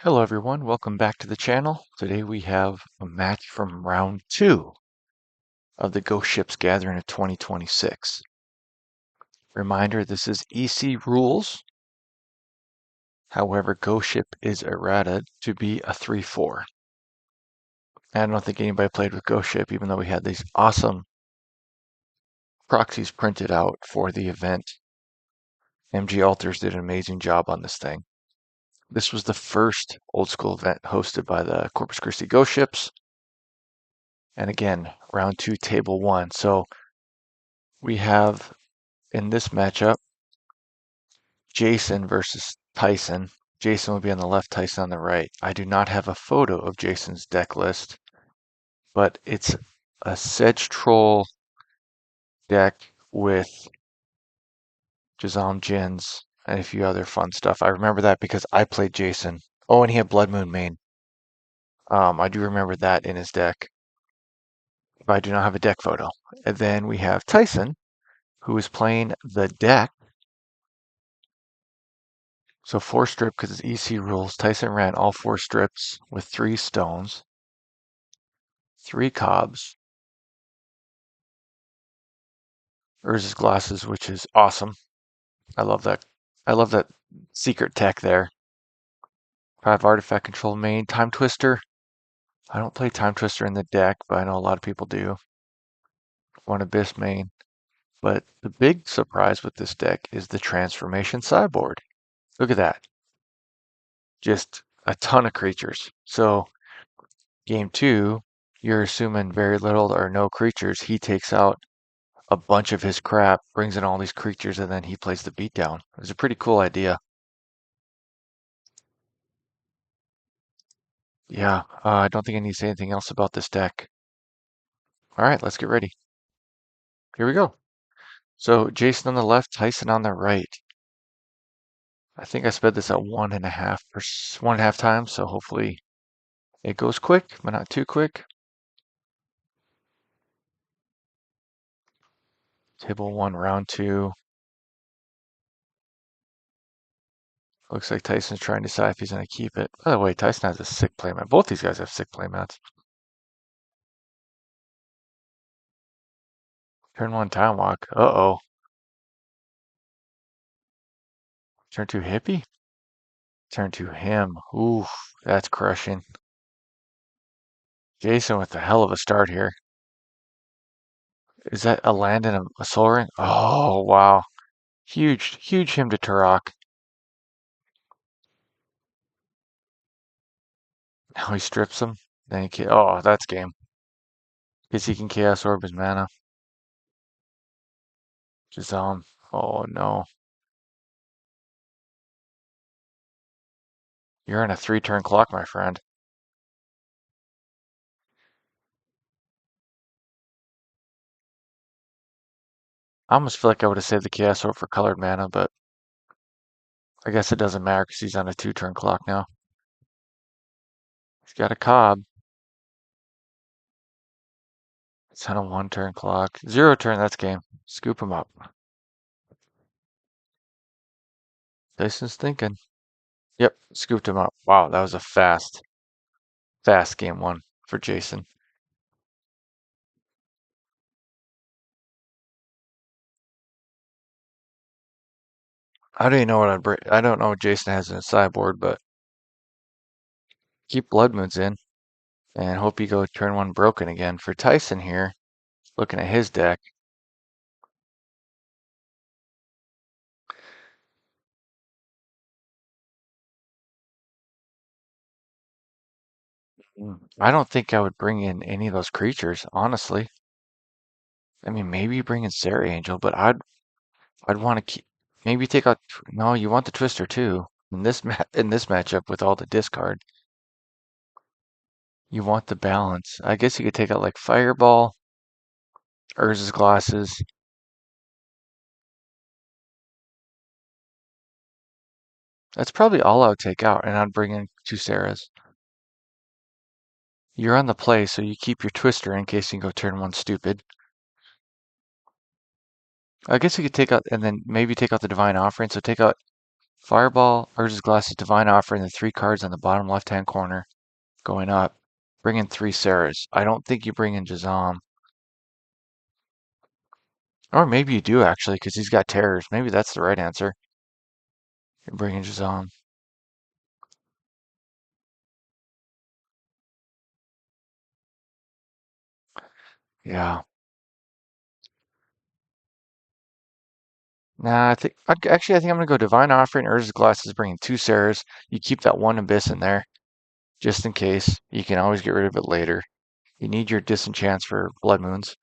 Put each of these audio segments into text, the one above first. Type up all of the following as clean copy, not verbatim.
Hello everyone, welcome back to the channel. Today we have a match from round 2 of the Ghost Ships Gathering of 2026. Reminder, this is EC rules. However, Ghost Ship is errata to be a 3/4. I don't think anybody played with Ghost Ship, even though we had these awesome proxies printed out for the event. MG Alters did an amazing job on this thing. This was the first old school event hosted by the Corpus Christi Ghost Ships. And again, round 2, table 1. So we have in this matchup Jason versus Tyson. Jason will be on the left, Tyson on the right. I do not have a photo of Jason's deck list, but it's a Sedge Troll deck with Jazam Jins and a few other fun stuff. I remember that because I played Jason. Oh, and he had Blood Moon main. I do remember that in his deck, but I do not have a deck photo. And then we have Tyson, who is playing the deck. So 4 strip because it's EC rules. Tyson ran all 4 strips with 3 stones, 3 cobs, Urza's glasses, which is awesome. I love that. I love that secret tech there. 5 artifact control main, Time Twister. I don't play Time Twister in the deck, but I know a lot of people do. 1 Abyss main. But the big surprise with this deck is the transformation sideboard. Look at that. Just a ton of creatures. So game 2, you're assuming very little or no creatures. He takes out a bunch of his crap, brings in all these creatures, and then he plays the beatdown. It's a pretty cool idea. Yeah, I don't think I need to say anything else about this deck. All right, let's get ready. Here we go. So Jason on the left, Tyson on the right. I think I sped this at 1.5 times, so hopefully it goes quick, but not too quick. Table 1, round 2. Looks like Tyson's trying to decide if he's going to keep it. By the way, Tyson has a sick playmat. Both these guys have sick playmats. Turn 1, Time Walk. Uh-oh. Turn 2, Hippie? Turn 2, him. Ooh, that's crushing. Jason with a hell of a start here. Is that a land and a soul ring? Oh, wow. Huge, huge him to Turok. Now he strips him. Then he oh, that's game. Because he can Chaos Orb his mana. Jazam. Oh, no. You're on a 3-turn clock, my friend. I almost feel like I would have saved the Chaos Orb for colored mana, but I guess it doesn't matter because he's on a 2-turn clock now. He's got a Cobb. It's on a 1-turn clock. 0 turn, that's game. Scoop him up. Tyson's thinking. Yep, scooped him up. Wow, that was a fast game 1 for Jason. I don't even know what I'd bring. I don't know what Jason has in his sideboard, but keep Blood Moons in and hope you go turn 1 broken again. For Tyson here, looking at his deck, I don't think I would bring in any of those creatures, honestly. I mean, maybe bring in Sarah Angel, but I'd want to keep maybe take out. No, you want the Twister too. In this matchup with all the discard, you want the balance. I guess you could take out like Fireball, Urza's glasses. That's probably all I would take out, and I'd bring in 2 Sarahs. You're on the play, so you keep your Twister in case you can go turn 1 stupid. I guess you could take out, and then maybe take out the Divine Offering. So take out Fireball, Urza's Glasses, Divine Offer, and the three cards on the bottom left-hand corner going up. Bring in three Sarahs. I don't think you bring in Jazam. Or maybe you do, actually, because he's got terrors. Maybe that's the right answer. You bring in Jazam. Yeah. Nah, I think I'm gonna go Divine Offering, Urza's Glasses, bringing two Sarahs. You keep that one Abyss in there, just in case. You can always get rid of it later. You need your disenchants for Blood Moons.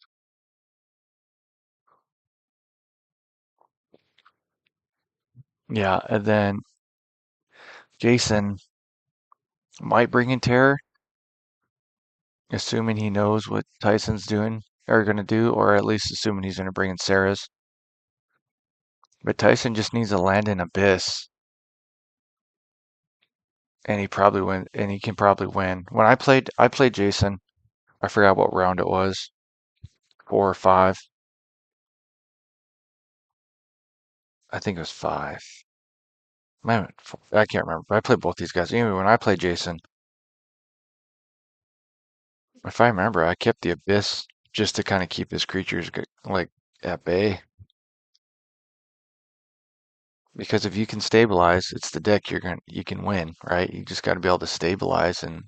Yeah, and then Jason might bring in Terror, assuming he knows what Tyson's doing or gonna do, or at least assuming he's gonna bring in Sarah's. But Tyson just needs to land in Abyss, and he can probably win. When I played Jason. I forgot what round it was, 4 or 5. I think it was 5. I can't remember. But I played both these guys. Anyway, when I played Jason, if I remember, I kept the Abyss just to kind of keep his creatures like at bay. Because if you can stabilize, it's the deck you can win, right? You just got to be able to stabilize, and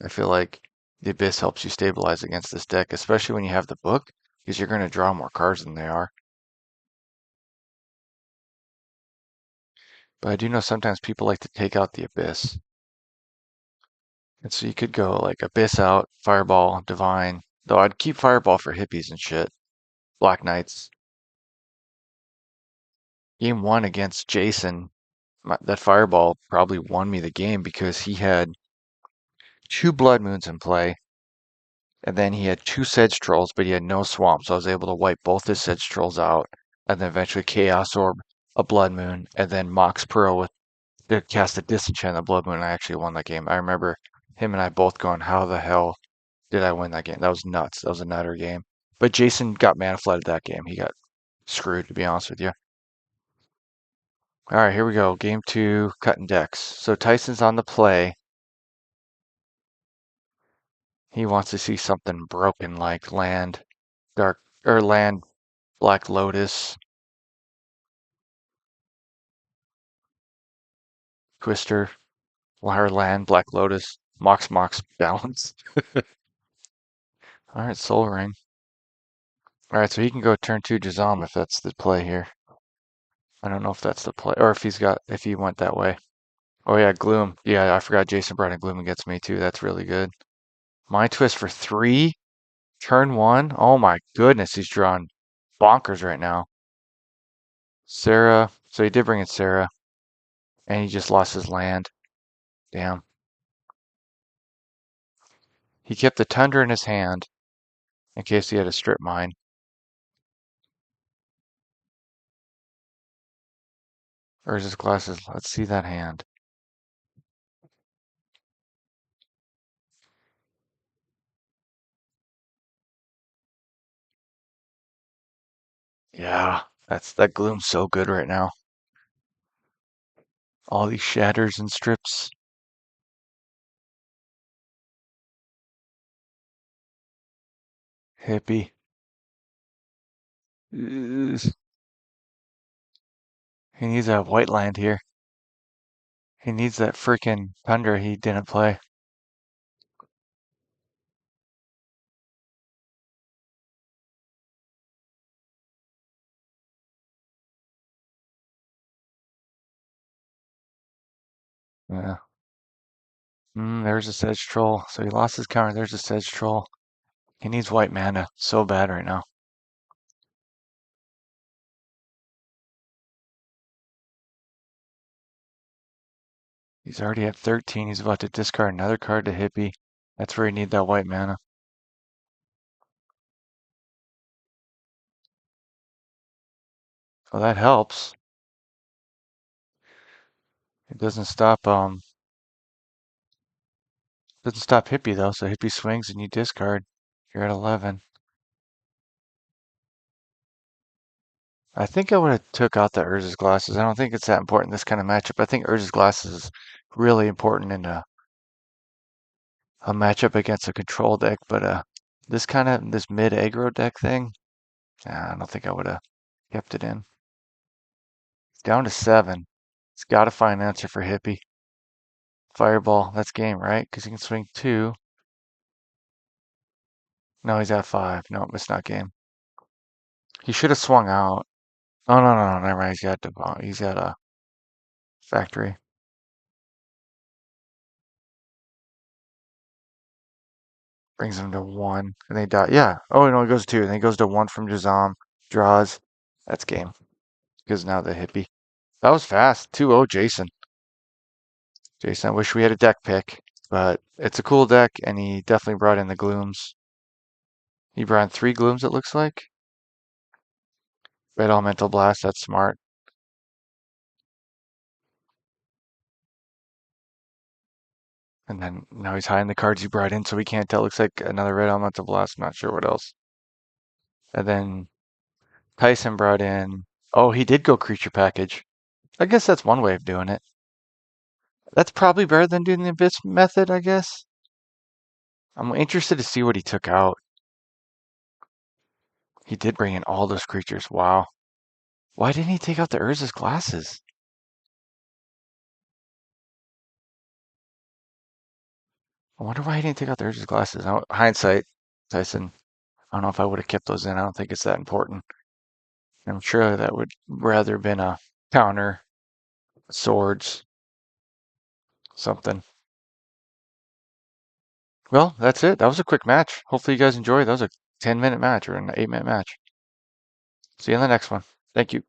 I feel like the Abyss helps you stabilize against this deck, especially when you have the book, because you're going to draw more cards than they are. But I do know sometimes people like to take out the Abyss. And so you could go like Abyss out, Fireball, Divine. Though I'd keep Fireball for hippies and shit. Black Knights. Game one against Jason, that Fireball probably won me the game because he had two Blood Moons in play, and then he had two Sedge Trolls, but he had no Swamp, so I was able to wipe both his Sedge Trolls out, and then eventually Chaos Orb, a Blood Moon, and then Mox Pearl with to cast a Disenchant on Blood Moon. And I actually won that game. I remember him and I both going, "How the hell did I win that game? That was nuts. That was a nutter game." But Jason got mana flooded that game. He got screwed, to be honest with you. All right, here we go. Game two, cutting decks. So Tyson's on the play. He wants to see something broken like land dark or land Black Lotus, Twister, Wire Land, Black Lotus, Mox Balance. All right, Soul Ring. All right, so he can go turn two Jazam if that's the play here. I don't know if that's the play or if he went that way. Oh yeah, Gloom. Yeah, I forgot Jason brought in Gloom against me too. That's really good. Mind Twist for 3, turn 1. Oh my goodness, he's drawing bonkers right now. Sarah. So he did bring in Sarah, and he just lost his land. Damn. He kept the Tundra in his hand in case he had a strip mine. Or is his glasses? Let's see that hand. Yeah, that Gloom's so good right now. All these shatters and strips. Hippie. Ugh. He needs a white land here. He needs that freaking Tundra he didn't play. Yeah. There's a Sedge Troll. So he lost his counter. There's a Sedge Troll. He needs white mana so bad right now. He's already at 13. He's about to discard another card to Hippie. That's where he needs that white mana. Well, that helps. It doesn't stop Hippie though, so Hippie swings and you discard. You're at 11. I think I would have took out the Urza's Glasses. I don't think it's that important in this kind of matchup. I think Urza's Glasses is really important in a matchup against a control deck, but this mid aggro deck thing, I don't think I would have kept it in. It's down to 7. It's got to find an answer for Hippie. Fireball, that's game, right? Because he can swing 2. No, he's at 5. No, it's not game. He should have swung out. Oh, no, never mind. He's got a factory. Brings him to 1. And they die. Yeah. Oh, no, he goes 2. And then he goes to 1 from Jazam. Draws. That's game. Because now the Hippie. That was fast. 2-0 Jason. Jason, I wish we had a deck pick. But it's a cool deck, and he definitely brought in the glooms. He brought in 3 glooms, it looks like. Red Elemental Blast, that's smart. And then now he's hiding the cards he brought in, so we can't tell. Looks like another Red Elemental Blast. I'm not sure what else. And then Tyson brought in. Oh, he did go creature package. I guess that's one way of doing it. That's probably better than doing the Abyss method, I guess. I'm interested to see what he took out. He did bring in all those creatures. Wow. Why didn't he take out the Urza's Glasses? I wonder why he didn't take out the Urza's Glasses. Hindsight, Tyson. I don't know if I would have kept those in. I don't think it's that important. I'm sure that would rather been a counter, swords, something. Well, that's it. That was a quick match. Hopefully you guys enjoyed. That was a 10-minute match or an 8-minute match. See you in the next one. Thank you.